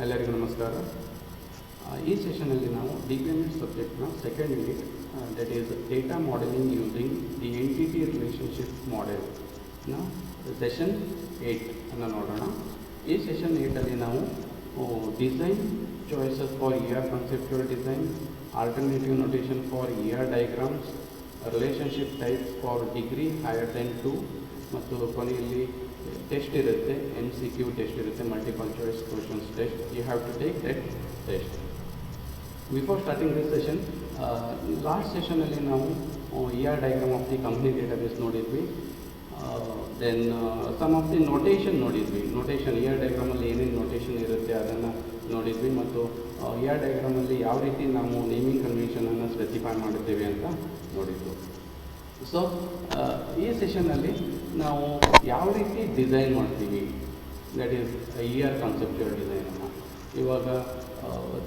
ಎಲ್ಲರಿಗೂ ನಮಸ್ಕಾರ. ಈ ಸೆಷನಲ್ಲಿ ನಾವು ಡಿಪೆಂಡೆಂಟ್ ಸಬ್ಜೆಕ್ಟ್ನ second unit that is data modelling using the entity relationship ಮಾಡೆಲ್ನ ಸೆಷನ್ 8 ಅನ್ನು ನೋಡೋಣ. ಈ ಸೆಷನ್ 8ಅಲ್ಲಿ ನಾವು design choices for ER conceptual design, alternative notation for ER diagrams, relationship types for degree higher than 2 ಮತ್ತು ಕೊನೆಯಲ್ಲಿ ಟೆಸ್ಟ್ ಇರುತ್ತೆ, MCQ ಟೆಸ್ಟ್ ಇರುತ್ತೆ, multiple choice questions test. You have to take that test. Before starting this session, last ಸೆಷನಲ್ಲಿ ನಾವು ER diagram of the company database ನೋಡಿದ್ವಿ. Then some of the notation ನೋಡಿದ್ವಿ. Notation ER ಡಯಾಗ್ರಾಮಲ್ಲಿ ಏನೇನು notation ಇರುತ್ತೆ ಅದನ್ನು ನೋಡಿದ್ವಿ ಮತ್ತು ER ಡಯಾಗ್ರಾಮಲ್ಲಿ ಯಾವ ರೀತಿ ನಾವು ನೇಮಿಂಗ್ ಕನ್ವೆನ್ಷನನ್ನು ಸ್ಪೆಸಿಫೈ ಮಾಡುತ್ತೇವೆ ಅಂತ ನೋಡಿದ್ವಿ. ಸೊ ಈ ಸೆಷನ್ನಲ್ಲಿ ನಾವು ಯಾವ ರೀತಿ ಡಿಸೈನ್ ಮಾಡ್ತೀವಿ, ದಟ್ ಈಸ್ ER ಕಾನ್ಸೆಪ್ಚುಯಲ್ ಡಿಸೈನನ್ನು. ಇವಾಗ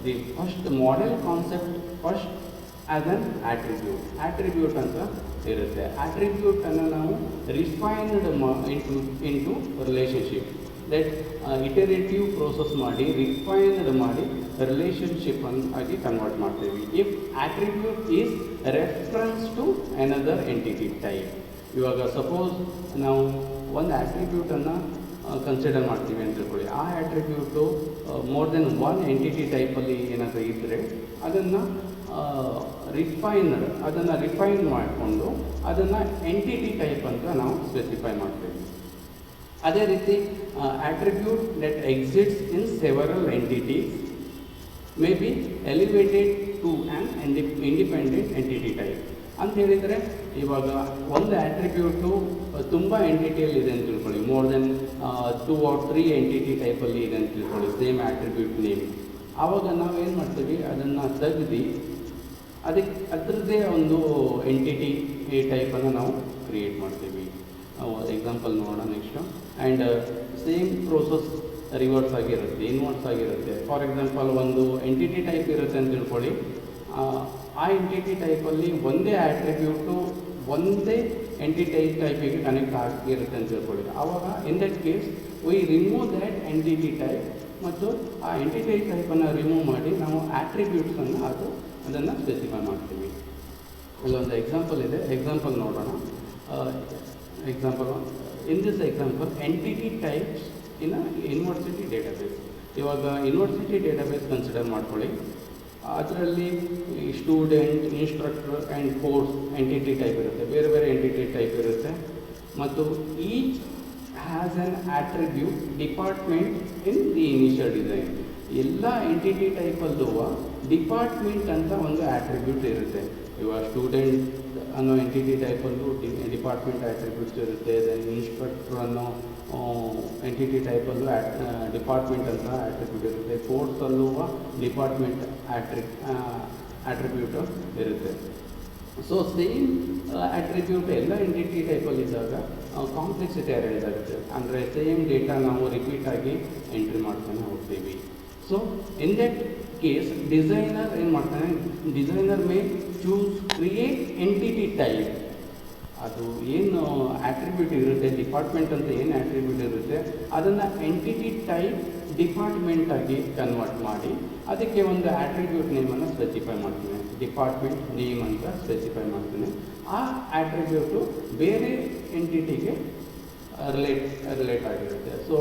the first model concept first as an attribute ಅಂತ ಇರುತ್ತೆ. ಆಟ್ರಿಬ್ಯೂಟನ್ನು ನಾವು refined into relationship, that iterative process ಮಾಡಿ ರಿಫೈನ್ಡ್ ಮಾಡಿ ರಿಲೇಷನ್ಶಿಪ್ ಆಗಿ ಕನ್ವರ್ಟ್ ಮಾಡ್ತೀವಿ. If attribute is reference to another entity type. ಇವಾಗ ಸಪೋಸ್ ನಾವು ಒಂದು ಆಟ್ರಿಬ್ಯೂಟನ್ನು ಕನ್ಸಿಡರ್ ಮಾಡ್ತೀವಿ ಅಂತ ತಿಳ್ಕೊಳ್ಳಿ. ಆ attribute more than one entity ಟೈಪಲ್ಲಿ ಏನಾದರೂ ಇದ್ದರೆ ಅದನ್ನು ರಿಫೈನ್ ಮಾಡಿಕೊಂಡು ಅದನ್ನು ಎಂಟಿಟಿ ಟೈಪ್ ಅಂತ ನಾವು ಸ್ಪೆಸಿಫೈ ಮಾಡ್ತೀವಿ. ಅದೇ ರೀತಿ attribute that exits in several entities may be elevated to an independent entity type ಅಂತ ಹೇಳಿದರೆ, ಇವಾಗ ಒಂದು ಆಟ್ರಿಬ್ಯೂಟು ತುಂಬ ಎಂಟಿಟಿಯಲ್ಲಿ ಇದೆ ಅಂತ ತಿಳ್ಕೊಳ್ಳಿ, ಮೋರ್ ದೆನ್ 2 or 3 ಎಂಟಿಟಿ ಟೈಪಲ್ಲಿ ಇದೆ ಅಂತ ತಿಳ್ಕೊಳ್ಳಿ, ಸೇಮ್ ಆಟ್ರಿಬ್ಯೂಟ್ ನೇಮ್. ಆವಾಗ ನಾವೇನು ಮಾಡ್ತೀವಿ, ಅದನ್ನು ತೆಗೆದು ಅದರದ್ದೇ ಒಂದು ಎಂಟಿಟಿ ಟೈಪನ್ನು ನಾವು ಕ್ರಿಯೇಟ್ ಮಾಡ್ತೀವಿ. ಎಕ್ಸಾಂಪಲ್ ನೋಡೋಣ next. And same process reverse ಆಗಿರುತ್ತೆ, ಇನ್ವರ್ಸ್ ಆಗಿರುತ್ತೆ. ಫಾರ್ ಎಕ್ಸಾಂಪಲ್ ಒಂದು ಎಂಟಿಟಿ ಟೈಪ್ ಇರುತ್ತೆ ಅಂತ ತಿಳ್ಕೊಳ್ಳಿ, ಆ ಎಂಟಿಟಿ ಟೈಪಲ್ಲಿ ಒಂದೇ ಆಟ್ರಿಬ್ಯೂಟು ಒಂದೇ ಎಂಟಿಟಿ ಟೈಪಿಗೆ ಕನೆಕ್ಟ್ ಆಗಿರುತ್ತೆ ಅಂತ ತಿಳ್ಕೊಳ್ಳಿ. ಆವಾಗ in that case we remove that entity type ಮತ್ತು ಆ ಎಂಟಿಟಿ ಟೈಪನ್ನು ರಿಮೂವ್ ಮಾಡಿ ನಾವು ಆಟ್ರಿಬ್ಯೂಟ್ಸನ್ನು ಅದನ್ನು ಸ್ಪೆಸಿಫೈ ಮಾಡ್ತೀವಿ. ಇಲ್ಲೊಂದು ಎಕ್ಸಾಂಪಲ್ ಇದೆ, ಎಕ್ಸಾಂಪಲ್ ನೋಡೋಣ. Example in this example entity types in university database. ಇವಾಗ ಯೂನಿವರ್ಸಿಟಿ ಡೇಟಾಬೇಸ್ ಕನ್ಸಿಡರ್ ಮಾಡ್ಕೊಳ್ಳಿ. ಅದರಲ್ಲಿ student, instructor and course entity type ಇರುತ್ತೆ, ಬೇರೆ ಬೇರೆ ಎಂಟಿಟಿ ಟೈಪ್ ಇರುತ್ತೆ. ಮತ್ತು each has an attribute department in the initial design. ಎಲ್ಲ ಎಂಟಿಟಿ ಟೈಪಲ್ಲೂ ಡಿಪಾರ್ಟ್ಮೆಂಟ್ ಅಂತ ಒಂದು ಆಟ್ರಿಬ್ಯೂಟ್ ಇರುತ್ತೆ. ಇವಾಗ ಸ್ಟೂಡೆಂಟ್ ಅನ್ನೋ ಎಂಟಿಟಿ ಟೈಪಲ್ಲೂ ಡಿಪಾರ್ಟ್ಮೆಂಟ್ ಆಟ್ರಿಬ್ಯೂಟ್ಸ್ ಇರುತ್ತೆ. ದೆನ್ ಇನ್ಸ್ಟ್ರಕ್ಟರ್ ಅನ್ನೋ ಎಂಟಿಟಿ ಟೈಪಲ್ಲೂ ಡಿಪಾರ್ಟ್ಮೆಂಟ್ ಅಂತ ಆಟ್ರಿಬ್ಯೂಟ್ ಇರುತ್ತೆ. ಕೋರ್ಸಲ್ಲೂ ಡಿಪಾರ್ಟ್ಮೆಂಟ್ ಆಟ್ರಿಬ್ಯೂಟ್ ಇರುತ್ತೆ. ಸೊ ಸೇಮ್ ಆಟ್ರಿಬ್ಯೂಟ್ ಎಲ್ಲ ಎಂಟಿಟಿ ಟೈಪಲ್ಲಿದ್ದಾಗ ಕಾಂಪ್ಲೆಕ್ಸಿಟಿ ಅರೈಸ್ ಆಗುತ್ತೆ. ಅಂದರೆ ಸೇಮ್ ಡೇಟಾ ನಾವು ರಿಪೀಟಾಗಿ ಎಂಟ್ರಿ ಮಾಡ್ತಾನೆ ಹೋಗ್ತೀವಿ. So in that case designer ಏನು ಮಾಡ್ತಾನೆ, designer May choose create entity type. ಅದು ಏನು ಆಟ್ರಿಬ್ಯೂಟ್ ಇರುತ್ತೆ, ಡಿಪಾರ್ಟ್ಮೆಂಟ್ ಅಂತ ಏನು ಆಟ್ರಿಬ್ಯೂಟ್ ಇರುತ್ತೆ ಅದನ್ನು ಎಂಟಿಟಿ ಟೈಪ್ ಡಿಪಾರ್ಟ್ಮೆಂಟಾಗಿ ಕನ್ವರ್ಟ್ ಮಾಡಿ ಅದಕ್ಕೆ ಒಂದು ಆಟ್ರಿಬ್ಯೂಟ್ ನೇಮನ್ನು ಸ್ಪೆಸಿಫೈ ಮಾಡ್ತೀನಿ, ಡಿಪಾರ್ಟ್ಮೆಂಟ್ ನೇಮ್ ಅಂತ ಸ್ಪೆಸಿಫೈ ಮಾಡ್ತೀನಿ. ಆ ಆಟ್ರಿಬ್ಯೂಟು ಬೇರೆ ಎಂಟಿಟಿಗೆ ರಿಲೇಟ್ ಆಗಿರುತ್ತೆ. ಸೊ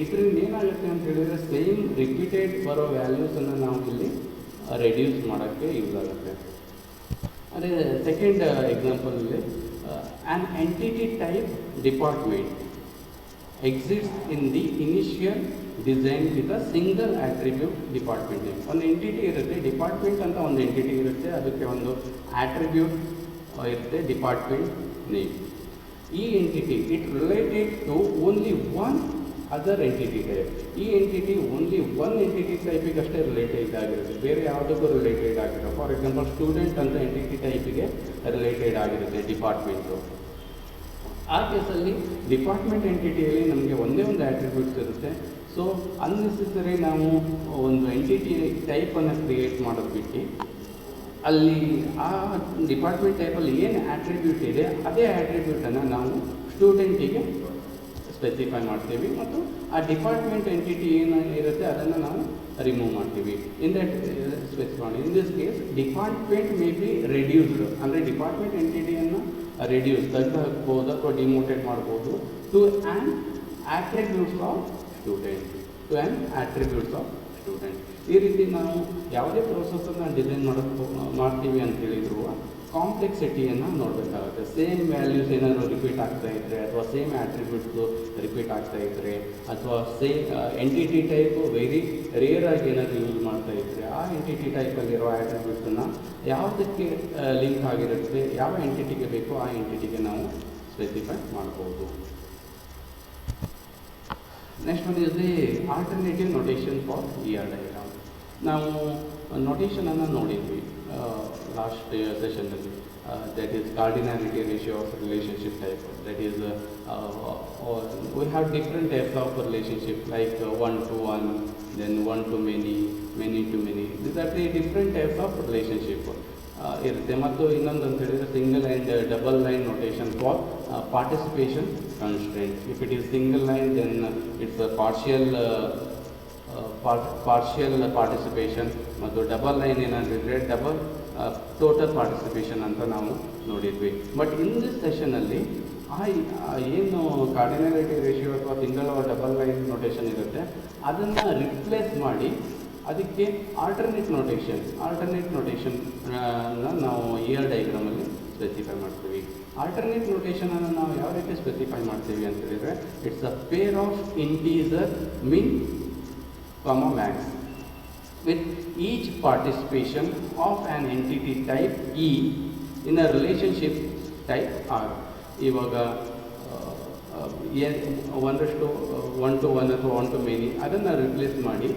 ಇದರಿಂದ ಏನಾಗುತ್ತೆ ಅಂತ ಹೇಳಿದರೆ ಸೇಮ್ ರಿಪೀಟೆಡ್ ಬರೋ ವ್ಯಾಲ್ಯೂಸನ್ನು ನಾವು ಇಲ್ಲಿ ರೆಡ್ಯೂಸ್ ಮಾಡೋಕ್ಕೆ ಯೂಸ್ ಆಗುತ್ತೆ. ಅದೇ ಸೆಕೆಂಡ್ ಎಕ್ಸಾಂಪಲಲ್ಲಿ an entity type department exists in the initial design with a single attribute department name. ಒಂದು ಎಂಟಿಟಿ ಇರುತ್ತೆ, ಡಿಪಾರ್ಟ್ಮೆಂಟ್ ಅಂತ ಒಂದು ಎಂಟಿಟಿ ಇರುತ್ತೆ, ಅದಕ್ಕೆ ಒಂದು ಆಟ್ರಿಬ್ಯೂಟ್ ಇರುತ್ತೆ ಡಿಪಾರ್ಟ್ಮೆಂಟ್ ನೇಮ್. ಈ entity it related to only one other entity type. ಈ ಎಂಟಿಟಿ ಓನ್ಲಿ ಒನ್ ಎಂಟಿಟಿ ಟೈಪಿಗೆ ಅಷ್ಟೇ ರಿಲೇಟೆಡ್ ಆಗಿರುತ್ತೆ, ಬೇರೆ ಯಾವುದಕ್ಕೂ ರಿಲೇಟೆಡ್ ಆಗಿರುತ್ತೆ. ಫಾರ್ ಎಕ್ಸಾಂಪಲ್ ಸ್ಟೂಡೆಂಟ್ ಅಂತ ಎಂಟಿಟಿ ಟೈಪಿಗೆ ರಿಲೇಟೆಡ್ ಆಗಿರುತ್ತೆ ಡಿಪಾರ್ಟ್ಮೆಂಟು. ಆ ಕೇಸಲ್ಲಿ ಡಿಪಾರ್ಟ್ಮೆಂಟ್ ಎಂಟಿಟಿಯಲ್ಲಿ ನಮಗೆ ಒಂದೇ ಒಂದು ಆಟ್ರಿಬ್ಯೂಟ್ಸ್ ಇರುತ್ತೆ. ಸೊ ಅನ್ನೆಸೆಸರಿ ನಾವು ಒಂದು ಎಂಟಿಟಿ ಟೈಪನ್ನು ಕ್ರಿಯೇಟ್ ಮಾಡೋದು ಬಿಟ್ಟು ಅಲ್ಲಿ ಆ ಡಿಪಾರ್ಟ್ಮೆಂಟ್ ಟೈಪಲ್ಲಿ ಏನು ಆಟ್ರಿಬ್ಯೂಟ್ ಇದೆ ಅದೇ ಆಟ್ರಿಬ್ಯೂಟನ್ನು ನಾವು ಸ್ಟೂಡೆಂಟಿಗೆ ಸ್ಪೆಸಿಫೈ ಮಾಡ್ತೀವಿ ಮತ್ತು ಆ ಡಿಪಾರ್ಟ್ಮೆಂಟ್ ಎಂಟಿಟಿ ಏನು ಇರುತ್ತೆ ಅದನ್ನು ನಾವು ರಿಮೂವ್ ಮಾಡ್ತೀವಿ. In that specify in this case department may be reduced, ಅಂದರೆ ಡಿಪಾರ್ಟ್ಮೆಂಟ್ ಎಂಟಿಟಿಯನ್ನು ರೆಡ್ಯೂಸ್ ತೆಗೆದು ಹಾಕ್ಬೋದು ಅಥವಾ ಡಿಮೋಟೇಟ್ ಮಾಡ್ಬೋದು to an attributes of student, to an attributes of student. ಈ ರೀತಿ ನಾವು ಯಾವುದೇ ಪ್ರೋಸೆಸನ್ನು ಡಿಸೈನ್ ಮಾಡ್ತೀವಿ ಅಂತ ಹೇಳಿದ್ರು ಕಾಂಪ್ಲೆಕ್ಸಿಟಿಯನ್ನು ನೋಡಬೇಕಾಗುತ್ತೆ. ಸೇಮ್ ವ್ಯಾಲ್ಯೂಸ್ ಏನಾದರೂ ರಿಪೀಟ್ ಆಗ್ತಾ ಇದ್ದರೆ ಅಥವಾ ಸೇಮ್ ಆಟ್ರಿಬ್ಯೂಟ್ಸು ರಿಪೀಟ್ ಆಗ್ತಾ ಇದ್ದರೆ ಅಥವಾ same entity type very rare ಆಗಿ ಏನಾದರೂ ಯೂಸ್ ಮಾಡ್ತಾ ಇದ್ದರೆ ಆ ಎಂಟಿಟಿ ಟೈಪಲ್ಲಿರೋ ಆಟ್ರಿಬ್ಯೂಟ್ಸನ್ನು ಯಾವುದಕ್ಕೆ ಲಿಂಕ್ ಆಗಿರುತ್ತೆ, ಯಾವ ಎಂಟಿಟಿಗೆ ಬೇಕೋ ಆ ಎಂಟಿಟಿಗೆ ನಾವು ಸ್ಪೆಸಿಫೈ ಮಾಡ್ಬೋದು. Next one is the alternative notation for ER diagram. ನಾವು ನೊಟೇಷನನ್ನು ನೋಡಿದ್ವಿ ಲಾಸ್ಟ್ ಸೆಷನ್ನಲ್ಲಿ. That is cardinality ratio of relationship type. That is we have different types of relationship like 1 to 1, then 1 to many, many to many. These are the different types of relationship ಇರುತ್ತೆ. ಮತ್ತು ಇನ್ನೊಂದು ಅಂತ ಹೇಳಿದರೆ single and double line notation for participation constraint. If it is single line then it's partial participation, ಮತ್ತು double line ಏನಾಗಿದ್ರೆ double total participation ಅಂತ ನಾವು ನೋಡಿದ್ವಿ. ಬಟ್ ಇನ್ ದಿಸ್ ಸೆಷನಲ್ಲಿ ಏನು ಕಾರ್ಡಿನಾಲಿಟಿ ರೇಷಿಯೋ ಅಥವಾ single or double line notation ಇರುತ್ತೆ ಅದನ್ನು ರಿಪ್ಲೇಸ್ ಮಾಡಿ ಅದಕ್ಕೆ ಆಲ್ಟರ್ನೇಟ್ ನೊಟೇಷನ್ ನಾವು ER ಡಯಾಗ್ರಾಮಲ್ಲಿ ಸ್ಪೆಸಿಫೈ ಮಾಡ್ತೀವಿ. ಆಲ್ಟರ್ನೇಟ್ ನೊಟೇಷನನ್ನು ನಾವು ಯಾವ ರೀತಿ ಸ್ಪೆಸಿಫೈ ಮಾಡ್ತೀವಿ ಅಂತ ಹೇಳಿದರೆ it's a pair of integer Min max with each participation of an entity type E in a relationship type R. ಇವಾಗ ಒಂದಷ್ಟು 1 to 1 ಅಥವಾ 1 to many ಅದನ್ನು ರಿಪ್ಲೇಸ್ ಮಾಡಿ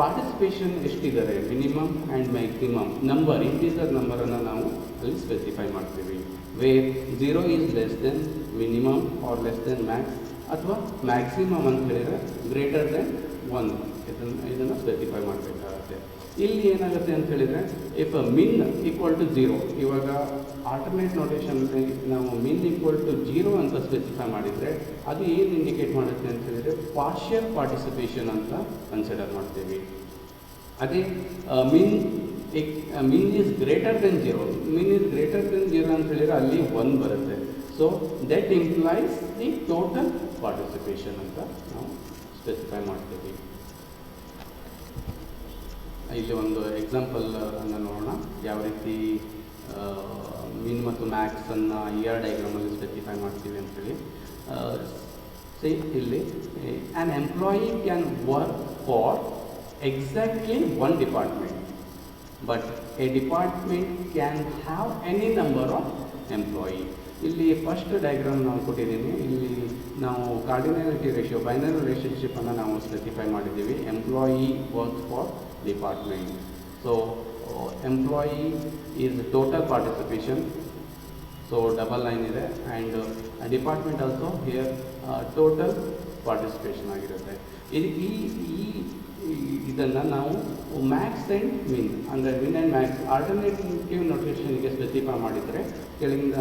ಪಾರ್ಟಿಸಿಪೇಷನ್ ಎಷ್ಟಿದ್ದಾರೆ minimum and maximum number, integer ನಂಬರನ್ನು ನಾವು ಅಲ್ಲಿ ಸ್ಪೆಸಿಫೈ ಮಾಡ್ತೀವಿ. Where 0 is less than minimum or less than max, ಅಥವಾ ಮ್ಯಾಕ್ಸಿಮಮ್ ಅಂತ ಹೇಳಿದರೆ ಗ್ರೇಟರ್ ದೆನ್ 1 ಇದನ್ನು ಸ್ಪೆಸಿಫೈ ಮಾಡಬೇಕಾಗುತ್ತೆ. ಇಲ್ಲಿ ಏನಾಗುತ್ತೆ ಅಂತ ಹೇಳಿದರೆ ಇಫ್ ಮಿನ್ ಈಕ್ವಲ್ ಟು 0, ಇವಾಗ ಆಲ್ಟರ್ನೇಟ್ ನೊಟೇಷನ್ನಲ್ಲಿ ನಾವು ಮಿನ್ ಈಕ್ವಲ್ ಟು 0 ಅಂತ ಸ್ಪೆಸಿಫೈ ಮಾಡಿದರೆ ಅದು ಏನು ಇಂಡಿಕೇಟ್ ಮಾಡುತ್ತೆ ಅಂತ ಹೇಳಿದರೆ ಪಾರ್ಷಿಯಲ್ ಪಾರ್ಟಿಸಿಪೇಷನ್ ಅಂತ ಕನ್ಸಿಡರ್ ಮಾಡ್ತೀವಿ. ಅದೇ min is greater then 0, min is greater then 0 ಅಂತ ಹೇಳಿದರೆ ಅಲ್ಲಿ 1 ಬರುತ್ತೆ. So that implies the total participation ಅಂತ ನಾವು ಸ್ಪೆಸಿಫೈ ಮಾಡ್ತೀವಿ. ಇಲ್ಲಿ ಒಂದು ಎಕ್ಸಾಂಪಲ್ ಅನ್ನು ನೋಡೋಣ, ಯಾವ ರೀತಿ ಮಿನ್ ಮತ್ತು ಮ್ಯಾಕ್ಸನ್ನು ER ಡಯಾಗ್ರಾಮಲ್ಲಿ ಸ್ಪೆಸಿಫೈ ಮಾಡ್ತೀವಿ ಅಂತೇಳಿ. ಸಿ ಇಲ್ಲಿ an employee can work for exactly 1 department, but A department can have any number of employee. ಇಲ್ಲಿ ಫಸ್ಟ್ ಡಯಾಗ್ರಾಮ್ ನಾವು ಕೊಟ್ಟಿದ್ದೀನಿ. ಇಲ್ಲಿ ನಾವು ಕಾರ್ಡಿನಾಲಿಟಿ ರೇಷಿಯೋ ಬೈನರಿ ರಿಲೇಷನ್ಶಿಪ್ಪನ್ನು ನಾವು ಸ್ಪೆಸಿಫೈ ಮಾಡಿದ್ದೀವಿ. Employee works for department. So employee is total participation, so double line ಇದೆ, and department also here total participation ಆಗಿರುತ್ತೆ. ಇದನ್ನು ನಾವು ಮ್ಯಾಕ್ಸ್ ಆ್ಯಂಡ್ ಮಿನ್ ಅಂದರೆ ಮಿನ್ ಆ್ಯಂಡ್ ಮ್ಯಾಕ್ಸ್ ಆಲ್ಟರ್ನೇಟಿವ್ ನೊಟೇಷನ್ಗೆ ಸ್ಪೆಸಿಫೈ ಮಾಡಿದರೆ ಕೆಳಗಿನ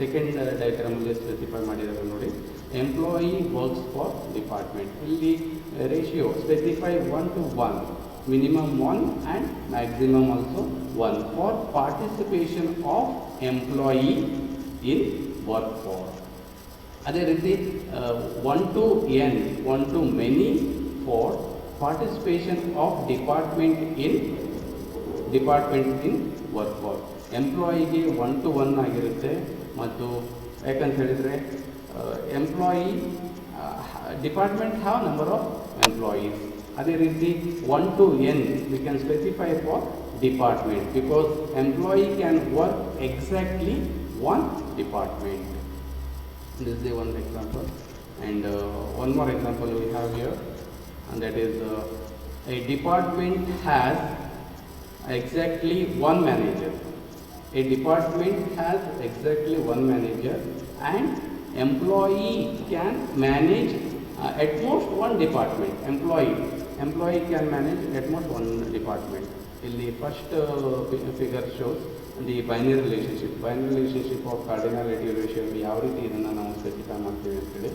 ಸೆಕೆಂಡ್ ಡಯಾಗ್ರಾಮಲ್ಲಿ ಸ್ಪೆಸಿಫೈ ಮಾಡಿದ್ದಾರೆ ನೋಡಿ. ಎಂಪ್ಲಾಯಿ ವರ್ಕ್ಸ್ ಫಾರ್ ಡಿಪಾರ್ಟ್ಮೆಂಟ್, ಇಲ್ಲಿ ratio specify 1 to 1, minimum 1 and maximum also 1 for participation of employee in workforce. ಅದೇ ರೀತಿ 1 to n, 1 to many for participation of department in workforce. ಎಂಪ್ಲಾಯಿಗೆ 1 to 1 ಆಗಿರುತ್ತೆ. ಮತ್ತು ಯಾಕಂತ ಹೇಳಿದರೆ employee department have number of employees. ಅದೇ ರೀತಿ 1 to n we can specify for department because employee can work exactly 1 department. This is the one example, and one more example we have here, and that is a department has exactly 1 manager. A department has exactly 1 manager and employee can manage at most 1 department. Employee can manage at most 1 department. Illi first figure shows the binary relationship of cardinality ratio. ಯಾವ ರೀತಿ ಇದನ್ನು ನಾವು specify ಮಾಡ್ತೀವಿ ಅಂತೇಳಿ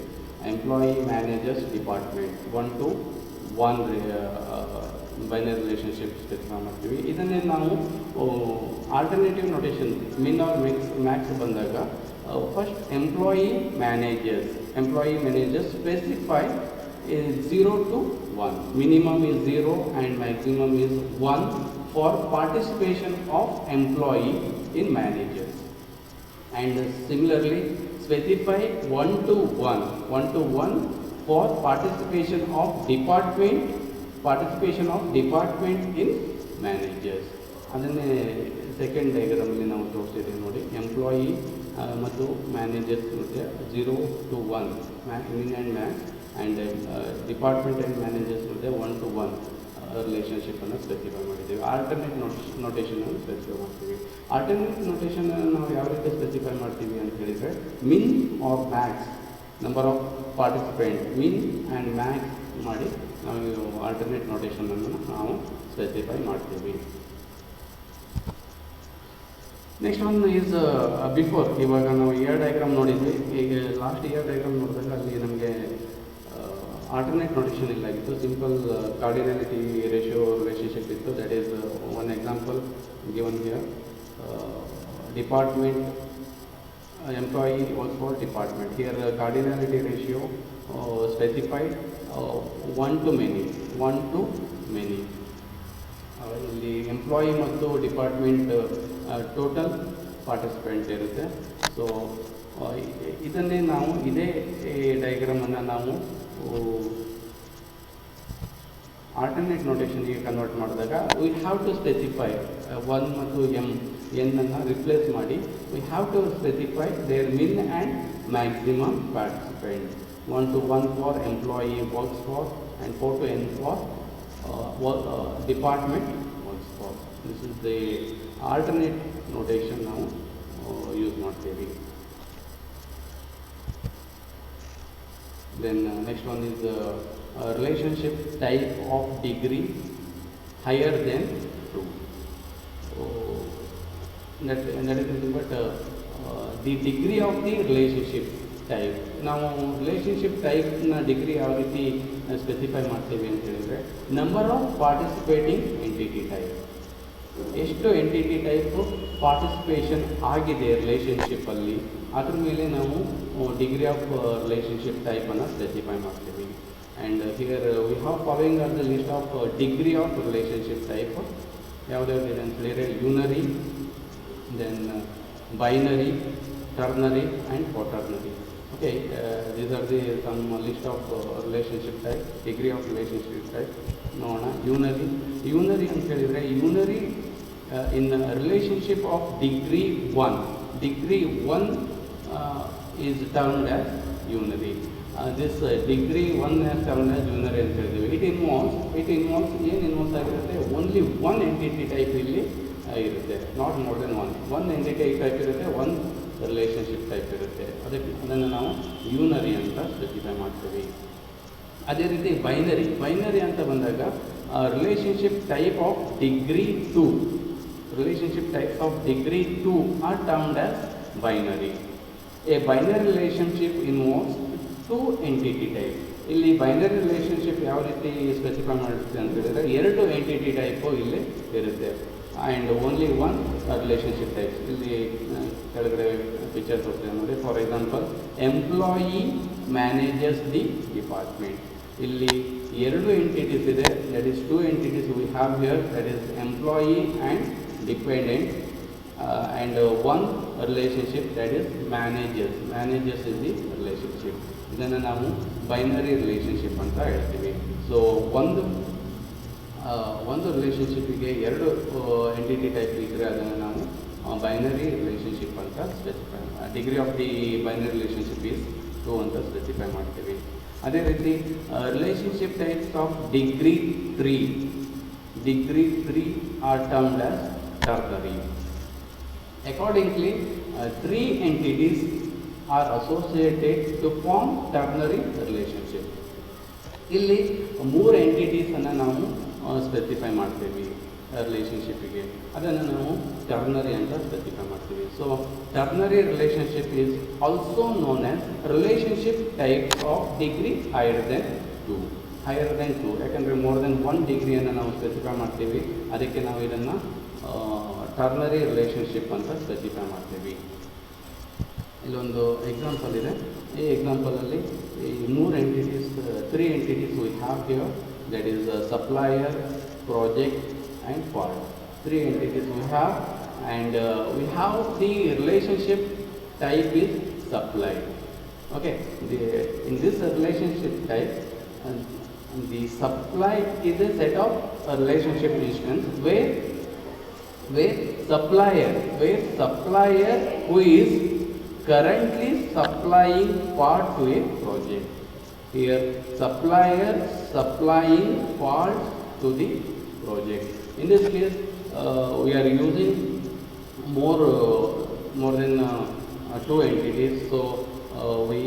employee managers department 1 to 1 binary relationship specify ಮಾಡ್ತೀವಿ. ಇದನ್ನೇ ನಾವು alternative notation Min or Max ಬಂದಾಗ first employee managers specify 0 to 1. Minimum is 0 and maximum is 1 for participation of employee in managers. And similarly specify 1 to 1 for participation of department in managers. ಅದನ್ನೇ second ಡಯಾಗ್ರಾಮಲ್ಲಿ ನಾವು ತೋರಿಸಿದ್ದೀವಿ ನೋಡಿ. Employee ಮತ್ತು managers ಮಧ್ಯೆ 0 to 1 min and max, and department and managers ಮಧ್ಯೆ 1 to 1 ರಿಲೇಷನ್ಶಿಪ್ಪನ್ನು specify ಮಾಡಿದ್ದೀವಿ. Alternate ನೊಟೇಷನನ್ನು specify ಮಾಡ್ತೀವಿ. ಆಲ್ಟರ್ನೇಟ್ ನೊಟೇಷನ್ ನಾವು ಯಾವ ರೀತಿ ಸ್ಪೆಸಿಫೈ ಮಾಡ್ತೀವಿ ಅಂತ ಹೇಳಿದರೆ, min or max number of participant, min and max ಮಾಡಿ ನಾವು ಆಲ್ಟರ್ನೇಟ್ ನೊಟೇಷನನ್ನು ನಾವು ಸ್ಪೆಸಿಫೈ ಮಾಡ್ತೀವಿ. Next one is before. ಇವಾಗ ನಾವು ಇಯರ್ ಡಯಾಗ್ರಾಮ್ ನೋಡಿದ್ವಿ. ಈಗ ಲಾಸ್ಟ್ ಇಯರ್ ಡಯಾಗ್ರಾಮ್ ನೋಡಿದಾಗ ಅಲ್ಲಿ ನಮಗೆ ಆಲ್ಟರ್ನೇಟ್ ನೊಟೇಷನ್ ಇಲ್ಲಾಗಿತ್ತು. ಸಿಂಪಲ್ ಕಾರ್ಡಿನಾಲಿಟಿ ರೇಷಿಯೋ ರಿಲೇಷನ್ಶಿಪ್ ಇತ್ತು. That is one example given here. Department employee works for department. Here cardinality ratio specified 1 to many. ಇಲ್ಲಿ ಎಂಪ್ಲಾಯಿ ಮತ್ತು ಡಿಪಾರ್ಟ್ಮೆಂಟ್ ಟೋಟಲ್ ಪಾರ್ಟಿಸಿಪೆಂಟ್ ಇರುತ್ತೆ. ಸೊ ಇದನ್ನೇ ನಾವು ಇದೇ ಡಯಾಗ್ರಾಮನ್ನು ನಾವು ಆಲ್ಟರ್ನೇಟ್ ನೊಟೇಷನ್ಗೆ ಕನ್ವರ್ಟ್ ಮಾಡಿದಾಗ ವಿ ಹ್ಯಾವ್ ಟು ಸ್ಪೆಸಿಫೈ 1 ಮತ್ತು ಎನ್ನನ್ನು ರಿಪ್ಲೇಸ್ ಮಾಡಿ we have to specify there min and maximum participant. 1 to 1 for employee works for and 4 to n for department works for. This is the alternate notation now use ಮಾಡ್ತೀವಿ. Then next one is relationship type of degree higher than 2. That is nothing but the degree of the relationship type. ನಾವು relationship ಟೈಪ್ನ degree ಯಾವ ರೀತಿ specify ಮಾಡ್ತೀವಿ ಅಂತ ಹೇಳಿದರೆ, number of participating entity type. ಎಷ್ಟು entity type participation ಆಗಿದೆ ರಿಲೇಷನ್ಶಿಪ್ಪಲ್ಲಿ, ಅದ್ರ ಮೇಲೆ ನಾವು ಡಿಗ್ರಿ ಆಫ್ ರಿಲೇಷನ್ಶಿಪ್ ಟೈಪನ್ನು ಸ್ಪೆಸಿಫೈ ಮಾಡ್ತೀವಿ. And here we have following or the list of degree of relationship type. ಯಾವುದ್ಯಾವುದಿದೆ ಅಂತ ಹೇಳಿದರೆ unary, then binary, ternary and quaternary. Okay, these are the some list of relationship type, degree of relationship type. ನೋಡೋಣ. ಯೂನರಿ ಅಂತ ಹೇಳಿದರೆ, ಯೂನರಿ in relationship of degree 1 is termed as unary. This degree 1 is termed as unary ಅಂತ ಹೇಳಿದ್ದೀವಿ. It involves ಏನು involves ಆಗಿರುತ್ತೆ, only one entity type ಇಲ್ಲಿ ಇರುತ್ತೆ, not more than one entity type ಇರುತ್ತೆ, ಒನ್ ರಿಲೇಷನ್ಶಿಪ್ ಟೈಪ್ ಇರುತ್ತೆ. ಅದನ್ನು ನಾವು ಯೂನರಿ ಅಂತ ಸ್ಪೆಸಿಫೈ ಮಾಡ್ತೀವಿ. ಅದೇ ರೀತಿ ಬೈನರಿ ಅಂತ ಬಂದಾಗ relationship type of degree 2 are termed as binary. A binary relationship involves 2 entity type. ಇಲ್ಲಿ ಬೈನರಿ ರಿಲೇಷನ್ಶಿಪ್ ಯಾವ ರೀತಿ ಸ್ಪೆಸಿಫೈ ಮಾಡುತ್ತೆ ಅಂತ ಹೇಳಿದರೆ, 2 ಎಂಟಿಟಿ ಟೈಪು ಇಲ್ಲಿ ಇರುತ್ತೆ and only one relationship types. ಇಲ್ಲಿ ಕೆಳಗಡೆ ಪಿಕ್ಚರ್ ತೋರಿಸ್ತೀವಿ ನೋಡಿ. For example, employee managers the department. ಇಲ್ಲಿ 2 ಎಂಟಿಟೀಸ್ ಇದೆ, that is 2 entities we have here, that is employee and dependent, and one relationship that is managers is the relationship. ಇದನ್ನು ನಾವು binary relationship ಅಂತ ಹೇಳ್ತೀವಿ. ಸೊ ಒಂದು ರಿಲೇಷನ್ಶಿಪ್ಪಿಗೆ 2 entity type ಇದ್ದರೆ ಅದನ್ನು ನಾವು ಬೈನರಿ ರಿಲೇಷನ್ಶಿಪ್ ಅಂತ specify, degree of the binary relationship is 2 ಅಂತ ಸ್ಪೆಸಿಫೈ ಮಾಡ್ತೀವಿ. ಅದೇ ರೀತಿ relationship types of degree 3 are termed as ternary. Accordingly 3 entities are associated to form ternary relationship. ಇಲ್ಲಿ 3 ಎಂಟಿಟೀಸನ್ನು ನಾವು ಸ್ಪೆಸಿಫೈ ಮಾಡ್ತೀವಿ. ರಿಲೇಷನ್ಶಿಪ್ಪಿಗೆ ಅದನ್ನು ನಾವು ಟರ್ನರಿ ಅಂತ ಸ್ಪೆಸಿಫೈ ಮಾಡ್ತೀವಿ. So ternary relationship is also known as relationship type of degree higher than 2 ಯಾಕಂದರೆ more than 1 ಡಿಗ್ರಿಯನ್ನು ನಾವು specify ಮಾಡ್ತೀವಿ, ಅದಕ್ಕೆ ನಾವು ಇದನ್ನು ಟರ್ನರಿ ರಿಲೇಷನ್ಶಿಪ್ ಅಂತ ಸ್ಪೆಸಿಫೈ ಮಾಡ್ತೀವಿ. ಇಲ್ಲೊಂದು ಎಕ್ಸಾಂಪಲ್ ಇದೆ. ಈ ಎಕ್ಸಾಂಪಲಲ್ಲಿ ಈ 3 entities we have here, that is supplier, project and fault. 3 entities we have, and we have the relationship type is supply. Okay, in this relationship type, the supply is a set of relationship instance where supplier who is currently supplying part to a project. Here supplier supplying part to the project. In this case, we are using more than 2 entities, so we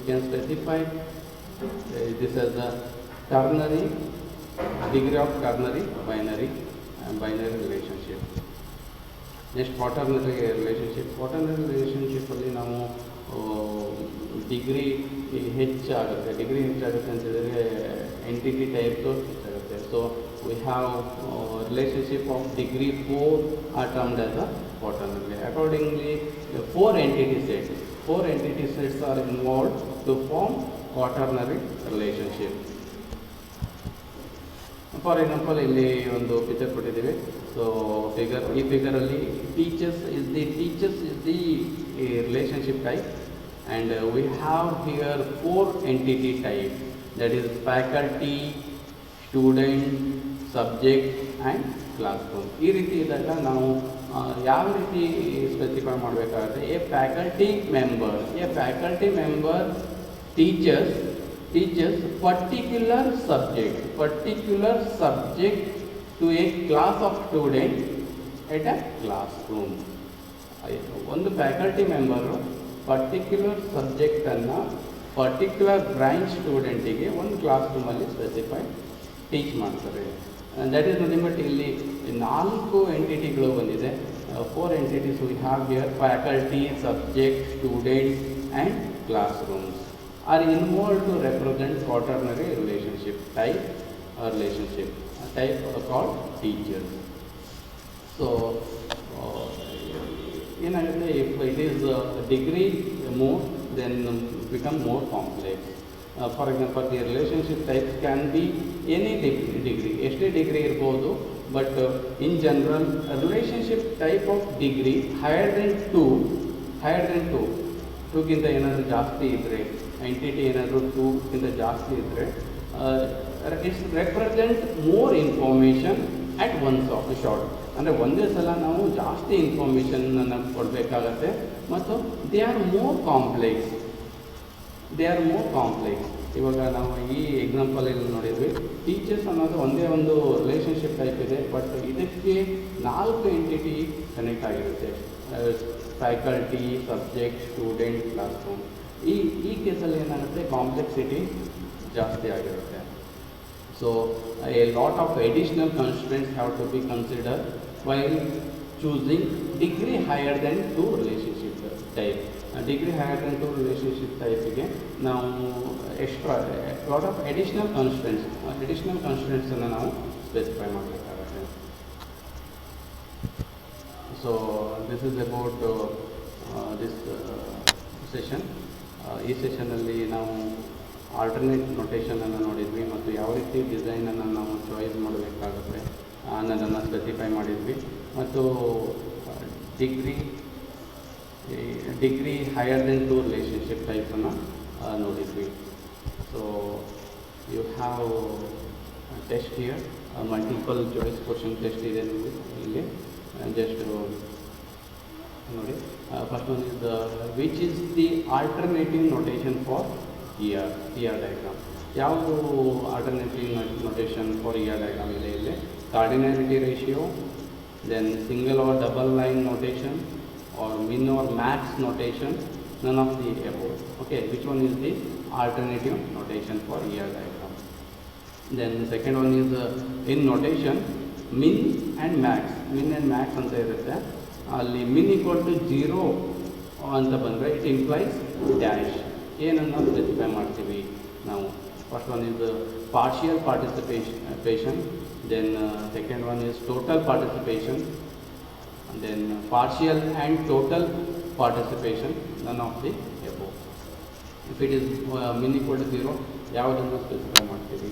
can specify this as a ternary, degree of ternary binary relationship. Next, quaternary relationship. Quaternary relationship ಅಲ್ಲಿ ನಾವು degree ಹೆಚ್ಚಾಗುತ್ತೆ ಅಂತ ಹೇಳಿದ್ರೆ entity types ಹೆಚ್ಚಾಗುತ್ತೆ. So we have relationship of degree 4 are termed as a quaternary. Accordingly, 4 entity sets are involved to form quaternary relationship. For example, ಇಲ್ಲಿ ಒಂದು picture ಕೊಟ್ಟಿದ್ದೀವಿ. So ಈ ಫಿಗರಲ್ಲಿ teachers is the relationship type, and we have here 4 entity type, that is faculty, student, subject and classroom. ಈ ರೀತಿ ಇದ್ದಾಗ ನಾವು ಯಾವ ರೀತಿ ಸ್ಪೆಸಿಫೈ ಮಾಡಬೇಕಾಗುತ್ತೆ? A faculty member teachers particular subject to a class of student at a classroom. ಒಂದು faculty member particular ಸಬ್ಜೆಕ್ಟನ್ನು ಪರ್ಟಿಕ್ಯುಲರ್ ಬ್ರಾಂಚ್ ಸ್ಟೂಡೆಂಟಿಗೆ ಒಂದು ಕ್ಲಾಸ್ ರೂಮಲ್ಲಿ ಸ್ಪೆಸಿಫೈ ಟೀಚ್ ಮಾಡ್ತಾರೆ. ದಟ್ ಈಸ್ ನಥಿಂಗ್ ಬಟ್ ಇಲ್ಲಿ 4 ಎಂಟಿಟಿಗಳು ಬಂದಿದೆ. 4 entities we have here, faculty, subject, students and classrooms are involved to represent quaternary relationship type called teachers. So ಏನಾಗುತ್ತೆ, if it is degree more, then become more complex. For example, the relationship types can be any degree, ಎಷ್ಟೇ degree ಇರ್ಬೋದು, but in general relationship type of degree higher than 2ಗಿಂತ ಏನಾದರೂ ಜಾಸ್ತಿ ಇದ್ದರೆ, entity ಏನಾದರೂ 2ಗಿಂತ ಜಾಸ್ತಿ ಇದ್ದರೆ, it's represent more information at one shot. ಅಂದರೆ ಒಂದೇ ಸಲ ನಾವು ಜಾಸ್ತಿ ಇನ್ಫಾರ್ಮೇಷನನ್ನು ಕೊಡಬೇಕಾಗತ್ತೆ, ಮತ್ತು ದೇ ಆರ್ ಮೋರ್ ಕಾಂಪ್ಲೆಕ್ಸ್. ಇವಾಗ ನಾವು ಈ ಎಕ್ಸಾಂಪಲಲ್ಲಿ ನೋಡಿದ್ವಿ, ಟೀಚರ್ಸ್ ಅನ್ನೋದು ಒಂದೇ ಒಂದು ರಿಲೇಷನ್ಶಿಪ್ ಟೈಪ್ ಇದೆ, ಬಟ್ ಇದಕ್ಕೆ 4 ಎಂಟಿಟಿ ಕನೆಕ್ಟ್ ಆಗಿರುತ್ತೆ. Faculty, subject, student, classroom. ಈ ಕೇಸಲ್ಲಿ ಏನಾಗುತ್ತೆ, ಕಾಂಪ್ಲೆಕ್ಸಿಟಿ ಜಾಸ್ತಿ ಆಗಿರುತ್ತೆ. So a lot of additional constraints have to be consider while choosing degree higher than 2 relationship type. Degree higher than 2 relationship ಟೈಪಿಗೆ ನಾವು ಎಕ್ಸ್ಟ್ರಾ ಲಾಟ್ ಆಫ್ ಎಡಿಷನಲ್ ಕನ್ಸ್ಟ್ರೆಂಟ್ಸನ್ನು ನಾವು specify ಮಾಡಬೇಕಾಗುತ್ತೆ. So this is about this session. ಈ ಸೆಷನಲ್ಲಿ ನಾವು alternate ನೊಟೇಷನನ್ನು ನೋಡಿದ್ವಿ, ಮತ್ತು ಯಾವ ರೀತಿ ಡಿಸೈನನ್ನು ನಾವು ಚಾಯ್ಸ್ ಮಾಡಬೇಕಾಗುತ್ತೆ ಅನ್ನೋದನ್ನು ಸ್ಪೆಸಿಫೈ ಮಾಡಿದ್ವಿ, ಮತ್ತು ಡಿಗ್ರಿ ಹೈಯರ್ ದೆನ್ 2 ರಿಲೇಷನ್ಶಿಪ್ ಟೈಪನ್ನು ನೋಡಿದ್ವಿ. So you have test here, multiple choice question test ಇದೆ ಇಲ್ಲಿ. ಜಸ್ಟ್ ನೋಡಿ, first one is which is the alternative notation for ER diagram. ಯಾವುದು alternative notation for ER diagram ಇದೆ ಇಲ್ಲಿ? Cardinality ratio, then single or double line notation, or min or max notation, none of the above. Okay, which one is the alternative notation for ER diagram? Then second one is in notation, min and max, min and max ಅಂತ ಇರುತ್ತೆ. ಅಲ್ಲಿ min equal to 0 ಅಂತ ಬಂದರೆ it implies dash. ಏನನ್ನು specify ಮಾಡ್ತೀವಿ ನಾವು? First one is partial participation, then second one is total participation, then partial and total participation, none of the above. If it is min equal to 0, ಯಾವುದನ್ನು specify ಮಾಡ್ತೀವಿ?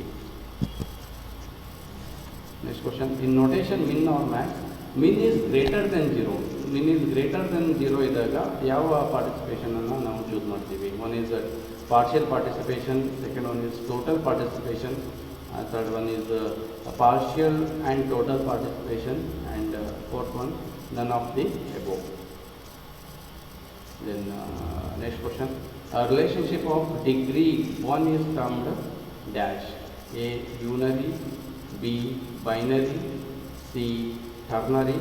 Next question, in notation min or max, min is greater then 0, min is greater then 0 ಇದ್ದಾಗ ಯಾವ ಪಾರ್ಟಿಸಿಪೇಷನನ್ನು ನಾವು choose ಮಾಡ್ತೀವಿ? One is partial participation, second one is total participation, third one is partial and total participation, and fourth one none of the above. Then next question, a relationship of degree 1 is termed dash: A unary, B binary, C ternary,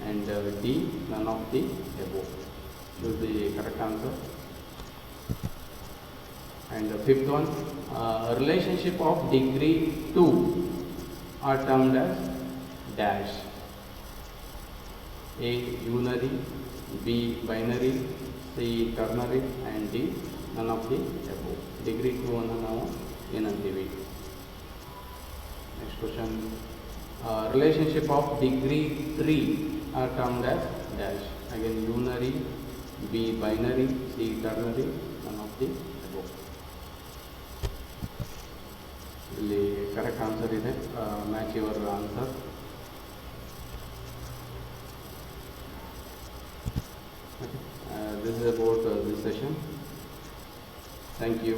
and D none of the above. Choose the correct answer. And the fifth one, a relationship of degree 2 are termed as dash: A unary, B binary, C ternary, and D none of the above. Degree 2 ಅನ್ನು ನಾವು ಏನಂತೀವಿ? Next question, relationship of degree 3 are termed as dash: again unary, B binary, C ternary, none of the above. ಇಲ್ಲಿ correct answer ಇದೆ, match your answer. This is about this session. Thank you.